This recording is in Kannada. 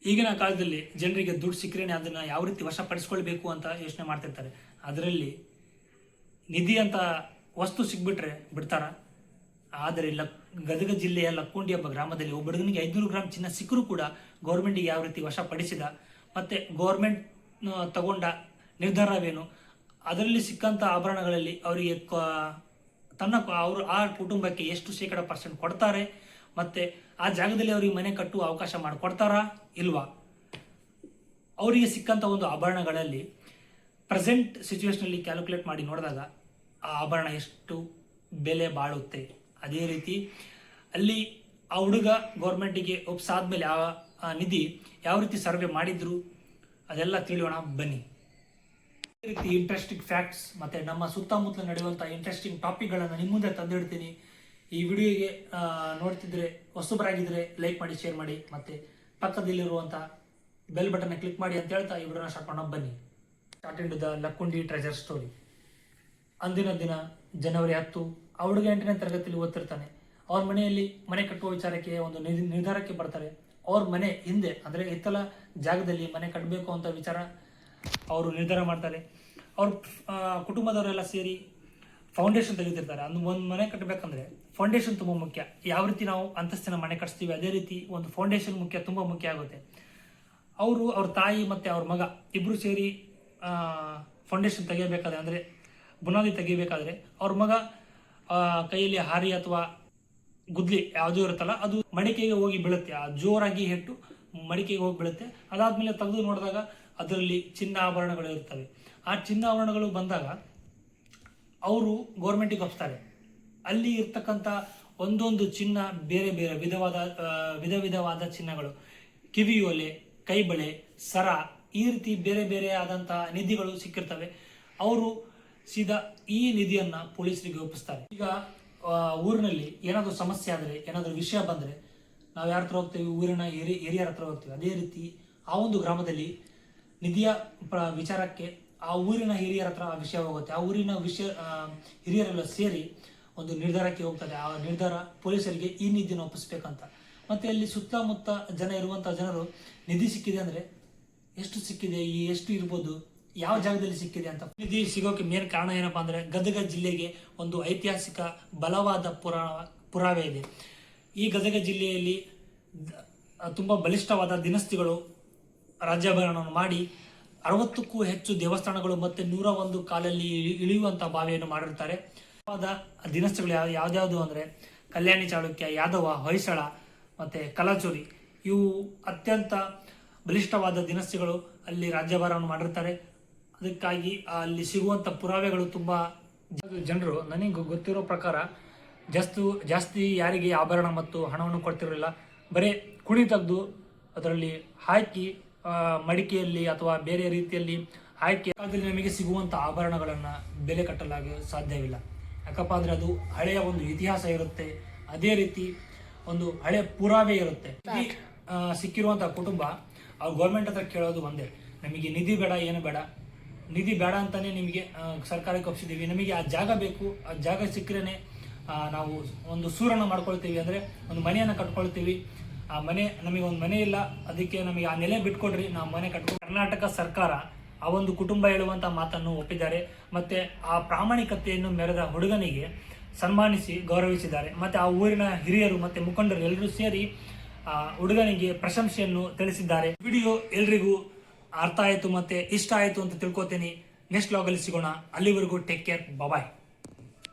ಈಗಿನ ಕಾಲದಲ್ಲಿ ಜನರಿಗೆ ದುಡ್ಡು ಸಿಕ್ಕರೇನೆ ಅದನ್ನು ಯಾವ ರೀತಿ ವಶಪಡಿಸ್ಕೊಳ್ಬೇಕು ಅಂತ ಯೋಚನೆ ಮಾಡ್ತಿರ್ತಾರೆ. ಅದರಲ್ಲಿ ನಿಧಿ ಅಂತ ವಸ್ತು ಸಿಗ್ಬಿಟ್ರೆ ಬಿಡ್ತಾರ. ಆದರೆ ಗದಗ ಜಿಲ್ಲೆಯ ಲಕ್ಕುಂಡಿ ಎಂಬ ಗ್ರಾಮದಲ್ಲಿ ಒಬ್ಬ ಹುಡುಗನಿಗೆ 500 ಗ್ರಾಮ್ ಚಿನ್ನ ಸಿಕ್ಕರೂ ಕೂಡ ಗೌರ್ಮೆಂಟಿಗೆ ಯಾವ ರೀತಿ ವಶಪಡಿಸಿದ, ಮತ್ತೆ ಗೌರ್ಮೆಂಟ್ ತಗೊಂಡ ನಿರ್ಧಾರವೇನು, ಅದರಲ್ಲಿ ಸಿಕ್ಕಂಥ ಆಭರಣಗಳಲ್ಲಿ ಅವರಿಗೆ ಅವರು ಆ ಕುಟುಂಬಕ್ಕೆ ಎಷ್ಟು %% ಕೊಡ್ತಾರೆ, ಮತ್ತೆ ಆ ಜಾಗದಲ್ಲಿ ಅವರಿಗೆ ಮನೆ ಕಟ್ಟುವ ಅವಕಾಶ ಮಾಡಿಕೊಡ್ತಾರಾ ಇಲ್ವಾ, ಅವರಿಗೆ ಸಿಕ್ಕಂಥ ಒಂದು ಆಭರಣಗಳಲ್ಲಿ ಪ್ರೆಸೆಂಟ್ ಸಿಚುವೇಶನಲ್ಲಿ ಕ್ಯಾಲ್ಕುಲೇಟ್ ಮಾಡಿ ನೋಡಿದಾಗ ಆ ಆಭರಣ ಎಷ್ಟು ಬೆಲೆ ಬಾಳುತ್ತೆ. ಅದೇ ರೀತಿ ಅಲ್ಲಿ ಆ ಹುಡುಗ ಗೌರ್ಮೆಂಟಿಗೆ ಒಪ್ಸಾದ್ಮೇಲೆ ಆ ನಿಧಿ ಯಾವ ರೀತಿ ಸರ್ವೆ ಮಾಡಿದ್ರು ಅದೆಲ್ಲ ತಿಳಿಯೋಣ ಬನ್ನಿ. ಅದೇ ರೀತಿ ಇಂಟ್ರೆಸ್ಟಿಂಗ್ ಫ್ಯಾಕ್ಟ್ಸ್ ಮತ್ತು ನಮ್ಮ ಸುತ್ತಮುತ್ತಲ ನಡೆಯುವಂಥ ಇಂಟ್ರೆಸ್ಟಿಂಗ್ ಟಾಪಿಕ್ಗಳನ್ನು ನಿಮ್ಮ ಮುಂದೆ ತಂದಿಡ್ತೀನಿ. ಈ ವಿಡಿಯೋಗೆ ನೋಡ್ತಿದ್ರೆ ಹೊಸಬರಾಗಿದ್ದರೆ ಲೈಕ್ ಮಾಡಿ, ಶೇರ್ ಮಾಡಿ, ಮತ್ತು ಪಕ್ಕದಲ್ಲಿರುವಂಥ ಬೆಲ್ ಬಟನ್ನ ಕ್ಲಿಕ್ ಮಾಡಿ ಅಂತ ಹೇಳ್ತಾ ಈ ವಿಡಿಯೋನ ಸ್ಟಾರ್ಟ್ ಮಾಡೋಣ ಬನ್ನಿ. Start into the Lakkundi treasure story. ಅಂದಿನ ದಿನ ಜನವರಿ 10, ಆ ಹುಡುಗ 8ನೇ ತರಗತಿಯಲ್ಲಿ ಓದ್ತಿರ್ತಾನೆ. ಅವ್ರ ಮನೆಯಲ್ಲಿ ಮನೆ ಕಟ್ಟುವ ವಿಚಾರಕ್ಕೆ ಒಂದು ನಿರ್ಧಾರಕ್ಕೆ ಬರ್ತಾರೆ. ಅವ್ರ ಮನೆ ಹಿಂದೆ ಅಂದರೆ ಹಿತ್ತಲ ಜಾಗದಲ್ಲಿ ಮನೆ ಕಟ್ಟಬೇಕು ಅಂತ ವಿಚಾರ ಅವರು ನಿರ್ಧಾರ ಮಾಡ್ತಾರೆ. ಅವ್ರ ಕುಟುಂಬದವರೆಲ್ಲ ಸೇರಿ ಫೌಂಡೇಶನ್ ತೆಗಿತಿರ್ತಾರೆ. ಒಂದು ಮನೆ ಕಟ್ಟಬೇಕಂದ್ರೆ ಫೌಂಡೇಶನ್ ತುಂಬ ಮುಖ್ಯ. ಯಾವ ರೀತಿ ನಾವು ಅಂತಸ್ತಿನ ಮನೆ ಕಟ್ಸ್ತೀವಿ ಅದೇ ರೀತಿ ಒಂದು ಫೌಂಡೇಶನ್ ತುಂಬ ಮುಖ್ಯ ಆಗುತ್ತೆ. ಅವ್ರ ತಾಯಿ ಮತ್ತು ಅವ್ರ ಮಗ ಇಬ್ಬರು ಸೇರಿ ಫೌಂಡೇಶನ್ ತೆಗಿಬೇಕಾದ್ರೆ ಅಂದರೆ ಬುನಾದಿ ತೆಗಿಬೇಕಾದ್ರೆ ಅವ್ರ ಮಗ ಕೈಯಲ್ಲಿ ಹಾರಿ ಅಥವಾ ಗುದ್ಲಿ ಯಾವುದೂ ಇರುತ್ತಲ್ಲ ಅದು ಮಡಿಕೆಗೆ ಹೋಗಿ ಬೀಳುತ್ತೆ. ಆ ಜೋರಾಗಿ ಹೆಟ್ಟು ಮಡಿಕೆಗೆ ಹೋಗಿ ಬೀಳುತ್ತೆ. ಅದಾದ್ಮೇಲೆ ತೆಗೆದು ನೋಡಿದಾಗ ಅದರಲ್ಲಿ ಚಿನ್ನ ಆಭರಣಗಳು ಇರ್ತವೆ. ಆ ಚಿನ್ನ ಆಭರಣಗಳು ಬಂದಾಗ ಅವರು ಗೌರ್ಮೆಂಟಿಗೆ ಒಪ್ಪಿಸ್ತಾರೆ. ಅಲ್ಲಿ ಇರ್ತಕ್ಕಂಥ ಒಂದೊಂದು ಚಿನ್ನ ಬೇರೆ ಬೇರೆ ವಿಧವಾದ ಚಿನ್ನಗಳು, ಕಿವಿಯೋಲೆ, ಕೈಬಳೆ, ಸರ, ಈ ರೀತಿ ಬೇರೆ ಬೇರೆ ಆದಂಥ ನಿಧಿಗಳು ಸಿಕ್ಕಿರ್ತವೆ. ಅವರು ಸೀದಾ ಈ ನಿಧಿಯನ್ನು ಪೊಲೀಸರಿಗೆ ಒಪ್ಪಿಸ್ತಾರೆ. ಈಗ ಊರಿನಲ್ಲಿ ಏನಾದರೂ ಸಮಸ್ಯೆ ಆದರೆ, ಏನಾದರೂ ವಿಷಯ ಬಂದರೆ ನಾವು ಯಾರ ಹತ್ರ ಹೋಗ್ತೀವಿ? ಊರಿನ ಹಿರಿಯರ ಹತ್ರ ಹೋಗ್ತೀವಿ. ಅದೇ ರೀತಿ ಆ ಒಂದು ಗ್ರಾಮದಲ್ಲಿ ನಿಧಿಯ ವಿಚಾರಕ್ಕೆ ಆ ಊರಿನ ಹಿರಿಯರ ಹತ್ರ ಆ ವಿಷಯ ಹೋಗುತ್ತೆ. ಆ ಊರಿನ ಹಿರಿಯರೆಲ್ಲ ಸೇರಿ ಒಂದು ನಿರ್ಧಾರಕ್ಕೆ ಹೋಗ್ತದೆ. ಆ ನಿರ್ಧಾರ ಪೊಲೀಸರಿಗೆ ಈ ನಿಧಿಯನ್ನು ಒಪ್ಪಿಸ್ಬೇಕಂತ. ಮತ್ತು ಅಲ್ಲಿ ಸುತ್ತಮುತ್ತ ಇರುವಂಥ ಜನರು ನಿಧಿ ಸಿಕ್ಕಿದೆ ಅಂದರೆ ಎಷ್ಟು ಸಿಕ್ಕಿದೆ, ಎಷ್ಟು ಇರ್ಬೋದು, ಯಾವ ಜಾಗದಲ್ಲಿ ಸಿಕ್ಕಿದೆ ಅಂತ. ನಿಧಿ ಸಿಗೋಕೆ ಮೇನ್ ಕಾರಣ ಏನಪ್ಪಾ ಅಂದರೆ ಗದಗ ಜಿಲ್ಲೆಗೆ ಒಂದು ಐತಿಹಾಸಿಕ ಬಲವಾದ ಪುರಾವೆ ಇದೆ. ಈ ಗದಗ ಜಿಲ್ಲೆಯಲ್ಲಿ ತುಂಬ ಬಲಿಷ್ಠವಾದ ದಿನಸ್ತಿಗಳು ರಾಜ್ಯಾಭರಣವನ್ನು ಮಾಡಿ 60ಕ್ಕೂ ಹೆಚ್ಚು ದೇವಸ್ಥಾನಗಳು ಮತ್ತು 101 ಕಾಲಲ್ಲಿ ಇಳಿಯುವಂಥ ಬಾವಿಯನ್ನು ಮಾಡಿರ್ತಾರೆ. ದಿನಸ್ತಿಗಳು ಯಾವ್ದ್ಯಾವುದು ಅಂದರೆ ಕಲ್ಯಾಣಿ ಚಾಲುಕ್ಯ, ಯಾದವ, ಹೊಯ್ಸಳ ಮತ್ತು ಕಲಾಚೂರಿ, ಇವು ಅತ್ಯಂತ ಬಲಿಷ್ಠವಾದ ದಿನಸ್ತಿಗಳು ಅಲ್ಲಿ ರಾಜ್ಯಭಾರವನ್ನು ಮಾಡಿರ್ತಾರೆ. ಅದಕ್ಕಾಗಿ ಅಲ್ಲಿ ಸಿಗುವಂಥ ಪುರಾವೆಗಳು ತುಂಬ ಜನರು ನನಗೆ ಗೊತ್ತಿರೋ ಪ್ರಕಾರ ಜಾಸ್ತಿ ಯಾರಿಗೆ ಆಭರಣ ಮತ್ತು ಹಣವನ್ನು ಕೊಡ್ತಿರಲಿಲ್ಲ. ಬರೀ ಕುಣಿ ತೆಗೆದು ಅದರಲ್ಲಿ ಹಾಕಿ ಮಡಿಕೆಯಲ್ಲಿ ಅಥವಾ ಬೇರೆ ರೀತಿಯಲ್ಲಿ ಹಾಕಿ ಕಾಲದಲ್ಲಿ ನಮಗೆ ಸಿಗುವಂಥ ಆಭರಣಗಳನ್ನು ಬೆಲೆ ಕಟ್ಟಲಾಗ ಸಾಧ್ಯವಿಲ್ಲ. ಯಾಕಪ್ಪ ಅಂದರೆ ಅದು ಹಳೆಯ ಒಂದು ಇತಿಹಾಸ ಇರುತ್ತೆ. ಅದೇ ರೀತಿ ಒಂದು ಹಳೆಯ ಪುರಾವೆ ಇರುತ್ತೆ. ಸಿಕ್ಕಿರುವಂಥ ಕುಟುಂಬ ಆ ಗೌರ್ಮೆಂಟ್ ಹತ್ರ ಕೇಳೋದು ಒಂದೇ, ನಮಗೆ ನಿಧಿ ಬೇಡ, ಏನು ಬೇಡ, ನಿಧಿ ಬೇಡ ಅಂತಾನೆ ನಿಮಗೆ ಸರ್ಕಾರಕ್ಕೆ ಒಪ್ಪಿಸಿದ್ದೀವಿ, ನಮಗೆ ಆ ಜಾಗ ಬೇಕು, ಆ ಜಾಗ ಸಿಕ್ಕರೇನೆ ನಾವು ಒಂದು ಸೂರನ್ನು ಮಾಡ್ಕೊಳ್ತೀವಿ, ಅಂದರೆ ಒಂದು ಮನೆಯನ್ನು ಕಟ್ಕೊಳ್ತೀವಿ. ಆ ಮನೆ ನಮಗೆ ಒಂದು ಮನೆ ಇಲ್ಲ, ಅದಕ್ಕೆ ನಮಗೆ ಆ ನೆಲೆ ಬಿಟ್ಕೊಡ್ರಿ, ನಾವು ಮನೆ ಕಟ್ಕೊಂಡು. ಕರ್ನಾಟಕ ಸರ್ಕಾರ ಆ ಒಂದು ಕುಟುಂಬ ಹೇಳುವಂಥ ಮಾತನ್ನು ಒಪ್ಪಿದ್ದಾರೆ. ಮತ್ತು ಆ ಪ್ರಾಮಾಣಿಕತೆಯನ್ನು ಮೆರೆದ ಹುಡುಗನಿಗೆ ಸನ್ಮಾನಿಸಿ ಗೌರವಿಸಿದ್ದಾರೆ. ಮತ್ತು ಆ ಊರಿನ ಹಿರಿಯರು ಮತ್ತು ಮುಖಂಡರು ಎಲ್ಲರೂ ಸೇರಿ ಆ ಹುಡುಗನಿಗೆ ಪ್ರಶಂಸೆಯನ್ನು ತಿಳಿಸಿದ್ದಾರೆ. ವಿಡಿಯೋ ಎಲ್ರಿಗೂ ಅರ್ಥ ಆಯಿತು ಮತ್ತು ಇಷ್ಟ ಆಯಿತು ಅಂತ ತಿಳ್ಕೊತೀನಿ. ನೆಕ್ಸ್ಟ್ ವ್ಲಾಗಲ್ಲಿ ಸಿಗೋಣ. ಅಲ್ಲಿವರೆಗೂ ಟೇಕ್ ಕೇರ್, ಬಾಯ್.